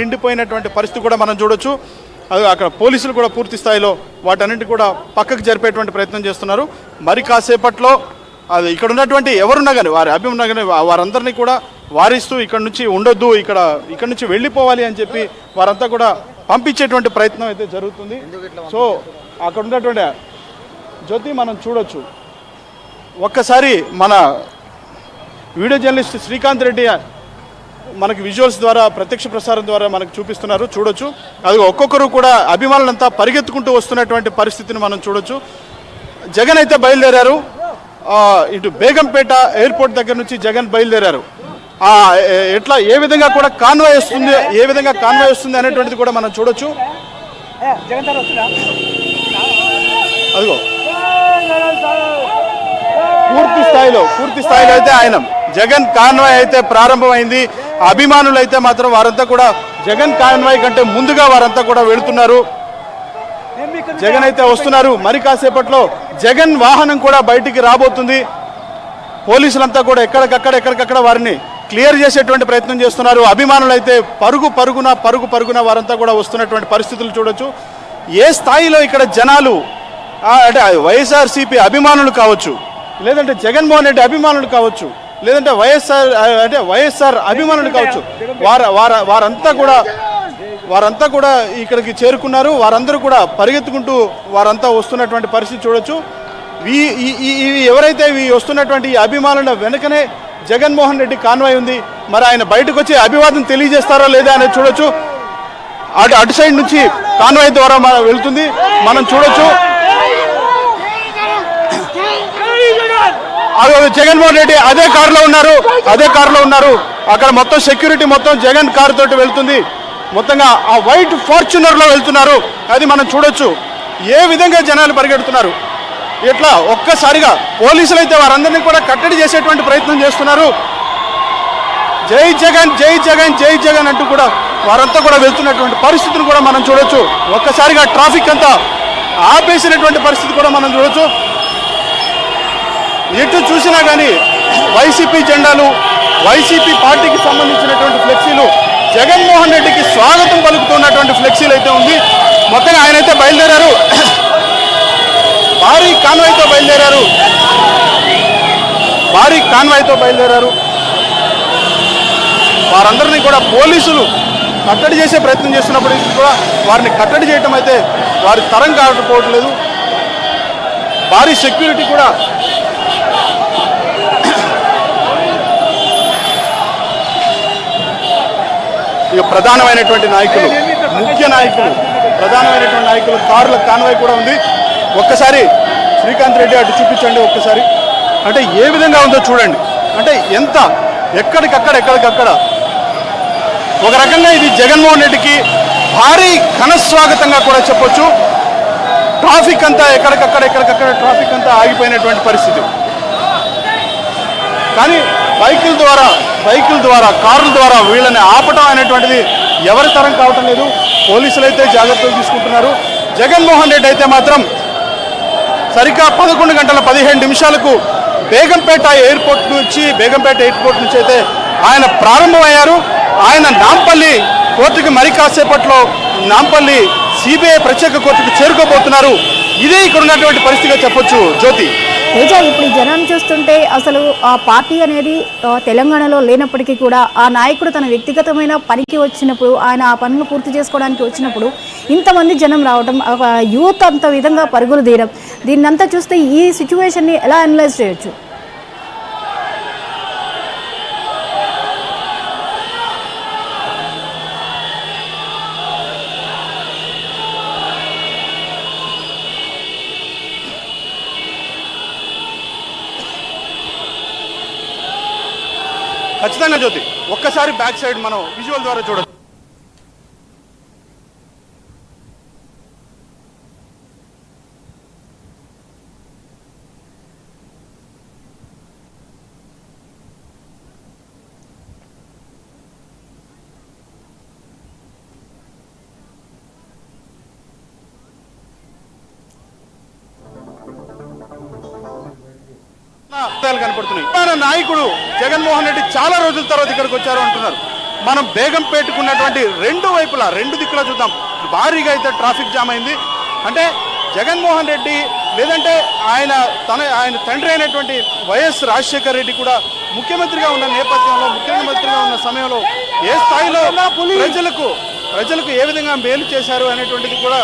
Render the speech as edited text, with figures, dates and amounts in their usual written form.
నిండిపోయినటువంటి పరిస్థితి కూడా మనం చూడొచ్చు. అది అక్కడ పోలీసులు కూడా పూర్తి స్థాయిలో వాటన్నింటి కూడా పక్కకు జరిపేటువంటి ప్రయత్నం చేస్తున్నారు. మరి కాసేపట్లో అది ఇక్కడ ఉన్నటువంటి ఎవరున్నా కానీ వారి అభిమన్నా కానీ వారందరినీ కూడా వారిస్తూ ఇక్కడ నుంచి ఉండొద్దు, ఇక్కడ నుంచి వెళ్ళిపోవాలి అని చెప్పి వారంతా కూడా పంపించేటువంటి ప్రయత్నం అయితే జరుగుతుంది. సో అక్కడ ఉన్నటువంటి జ్యోతి మనం చూడొచ్చు. ఒక్కసారి మన వీడియో జర్నలిస్ట్ శ్రీకాంత్ రెడ్డి మనకి విజువల్స్ ద్వారా ప్రత్యక్ష ప్రసారం ద్వారా మనకు చూపిస్తున్నారు, చూడొచ్చు. అది ఒక్కొక్కరు కూడా అభిమానులంతా పరిగెత్తుకుంటూ వస్తున్నటువంటి పరిస్థితిని మనం చూడొచ్చు. జగన్ అయితే బయలుదేరారు. ఇటు బేగంపేట ఎయిర్పోర్ట్ దగ్గర నుంచి జగన్ బయలుదేరారు. ఎట్లా ఏ విధంగా కూడా కాన్వాయ్ వస్తుంది అనేటువంటిది కూడా మనం చూడొచ్చు. అదిగో పూర్తి స్థాయిలో అయితే ఆయన జగన్ కాన్వాయ్ అయితే ప్రారంభమైంది. అభిమానులు అయితే మాత్రం వారంతా కూడా జగన్ కాన్వాయ్ కంటే ముందుగా వారంతా కూడా వెళుతున్నారు. జగన్ అయితే వస్తున్నారు. మరి కాసేపట్లో జగన్ వాహనం కూడా బయటికి రాబోతుంది. పోలీసులంతా కూడా ఎక్కడికక్కడ వారిని క్లియర్ చేసేటువంటి ప్రయత్నం చేస్తున్నారు. అభిమానులు అయితే పరుగున వారంతా కూడా వస్తున్నటువంటి పరిస్థితులు చూడొచ్చు. ఏ స్థాయిలో ఇక్కడ జనాలు అంటే వైఎస్ఆర్సీపీ అభిమానులు కావచ్చు, లేదంటే జగన్మోహన్ రెడ్డి అభిమానులు కావచ్చు, లేదంటే వైఎస్ఆర్ అభిమానులు కావచ్చు, వారంతా కూడా ఇక్కడికి చేరుకున్నారు. వారందరూ కూడా పరిగెత్తుకుంటూ వారంతా వస్తున్నటువంటి పరిస్థితి చూడొచ్చు. ఎవరైతే వస్తున్నటువంటి ఈ అభిమానుల వెనుకనే జగన్మోహన్ రెడ్డి కాన్వాయ్ ఉంది. మరి ఆయన బయటకు వచ్చి అభివాదం తెలియజేస్తారా లేదా అనేది చూడొచ్చు. అటు సైడ్ నుంచి కాన్వాయ్ ద్వారా వెళ్తుంది, మనం చూడొచ్చు. జగన్మోహన్ రెడ్డి అదే కారులో ఉన్నారు. అక్కడ మొత్తం సెక్యూరిటీ మొత్తం జగన్ కారు తోటి వెళ్తుంది. మొత్తంగా ఆ వైట్ ఫార్చునర్లో వెళ్తున్నారు. అది మనం చూడొచ్చు. ఏ విధంగా జనాలు పరిగెడుతున్నారు. ఇట్లా ఒక్కసారిగా పోలీసులు అయితే వారందరినీ కూడా కట్టడి చేసేటువంటి ప్రయత్నం చేస్తున్నారు. జై జగన్ అంటూ కూడా వారంతా కూడా వెళ్తున్నటువంటి పరిస్థితిని కూడా మనం చూడొచ్చు. ఒక్కసారిగా ట్రాఫిక్ అంతా ఆపేసినటువంటి పరిస్థితి కూడా మనం చూడొచ్చు. ఎటు చూసినా కానీ వైసీపీ జెండాలు, వైసీపీ పార్టీకి సంబంధించినటువంటి ఫ్లెక్సీలు, జగన్మోహన్ రెడ్డికి స్వాగతం పలుకుతున్నటువంటి ఫ్లెక్సీలు అయితే ఉంది. మొత్తంగా ఆయన అయితే బయలుదేరారు. భారీ కాన్వాయ్తో బయలుదేరారు. వారందరినీ కూడా పోలీసులు కట్టడి చేసే ప్రయత్నం చేస్తున్నప్పుడు కూడా వారిని కట్టడి చేయటం అయితే వారి తరం కాకపోవట్లేదు. భారీ సెక్యూరిటీ కూడా ఇక ప్రధానమైనటువంటి నాయకులు, ముఖ్య నాయకులు, ప్రధానమైనటువంటి నాయకులు కార్ల కాన్వాయ్ కూడా ఉంది. ఒక్కసారి శ్రీకాంత్ రెడ్డి అటు చూపించండి ఒక్కసారి. అంటే ఏ విధంగా ఉందో చూడండి. అంటే ఎంత ఎక్కడికక్కడ ఒక రకంగా ఇది జగన్మోహన్ రెడ్డికి భారీ ఘన స్వాగతంగా కూడా చెప్పొచ్చు. ట్రాఫిక్ అంతా ఎక్కడికక్కడ ట్రాఫిక్ అంతా ఆగిపోయినటువంటి పరిస్థితి. కానీ బైకుల ద్వారా కార్ల ద్వారా వీళ్ళని ఆపటం అనేటువంటిది ఎవరి తరం కావటం లేదు. పోలీసులు అయితే జాగ్రత్తలు తీసుకుంటున్నారు. జగన్మోహన్ రెడ్డి అయితే మాత్రం సరిగ్గా 11:15 బేగంపేట ఎయిర్పోర్ట్ నుంచి అయితే ఆయన ప్రారంభమయ్యారు. ఆయన నాంపల్లి కోర్టుకి మరి కాసేపట్లో నాంపల్లి సిబిఐ ప్రత్యేక కోర్టుకు చేరుకోబోతున్నారు. ఇదే ఇక్కడ ఉన్నటువంటి పరిస్థితిగా చెప్పొచ్చు. జ్యోతి, తేజ, ఇప్పుడు జనాన్ని చూస్తుంటే అసలు ఆ పార్టీ అనేది తెలంగాణలో లేనప్పటికీ కూడా ఆ నాయకుడు తన వ్యక్తిగతమైన పనికి వచ్చినప్పుడు, ఆయన ఆ పనులు పూర్తి చేసుకోవడానికి వచ్చినప్పుడు ఇంతమంది జనం రావడం, యూత్ అంత విధంగా పరుగులు తీయడం, దీన్నంతా చూస్తే ఈ సిచ్యువేషన్ని ఎలా అనలైజ్ చేయొచ్చు? ఖచ్చితంగా జ్యోతి, ఒక్కసారి బ్యాక్ సైడ్ మనం విజువల్ ద్వారా చూడొచ్చు. కనపడుతున్నాయి. నాయకుడు జగన్మోహన్ రెడ్డి చాలా రోజుల తర్వాత ఇక్కడికి వచ్చారు అంటున్నారు. మనం బేగంపేటకున్నటువంటి రెండు వైపులా రెండు దిక్కులా చూద్దాం, భారీగా అయితే ట్రాఫిక్ జామ్ అయింది. అంటే జగన్మోహన్ రెడ్డి లేదంటే ఆయన తండ్రి అయినటువంటి వైఎస్ రాజశేఖర రెడ్డి కూడా ముఖ్యమంత్రిగా ఉన్న నేపథ్యంలో, ముఖ్యమంత్రిగా ఉన్న సమయంలో ఏ స్థాయిలో ప్రజలకు ఏ విధంగా మేలు చేశారు అనేటువంటిది కూడా